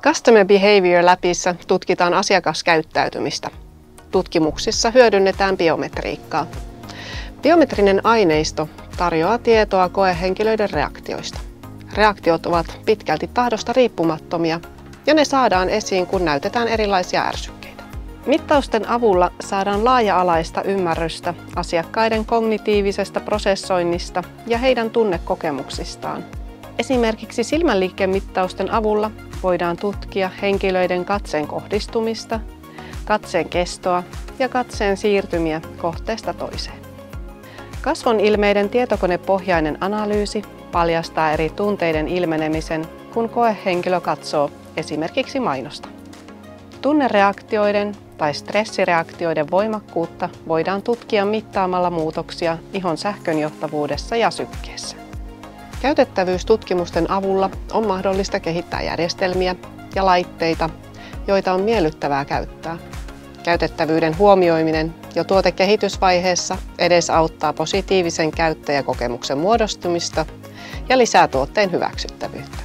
Customer Behavior Labissa tutkitaan asiakaskäyttäytymistä. Tutkimuksissa hyödynnetään biometriikkaa. Biometrinen aineisto tarjoaa tietoa koehenkilöiden reaktioista. Reaktiot ovat pitkälti tahdosta riippumattomia ja ne saadaan esiin, kun näytetään erilaisia ärsykkeitä. Mittausten avulla saadaan laaja-alaista ymmärrystä asiakkaiden kognitiivisesta prosessoinnista ja heidän tunnekokemuksistaan. Esimerkiksi silmänliikkeen mittausten avulla voidaan tutkia henkilöiden katseen kohdistumista, katseen kestoa ja katseen siirtymiä kohteesta toiseen. Kasvon ilmeiden tietokonepohjainen analyysi paljastaa eri tunteiden ilmenemisen, kun koehenkilö katsoo esimerkiksi mainosta. Tunnereaktioiden tai stressireaktioiden voimakkuutta voidaan tutkia mittaamalla muutoksia ihon sähkönjohtavuudessa ja sykkeessä. Käytettävyystutkimusten avulla on mahdollista kehittää järjestelmiä ja laitteita, joita on miellyttävää käyttää. Käytettävyyden huomioiminen jo tuotekehitysvaiheessa edesauttaa positiivisen käyttäjäkokemuksen muodostumista ja lisää tuotteen hyväksyttävyyttä.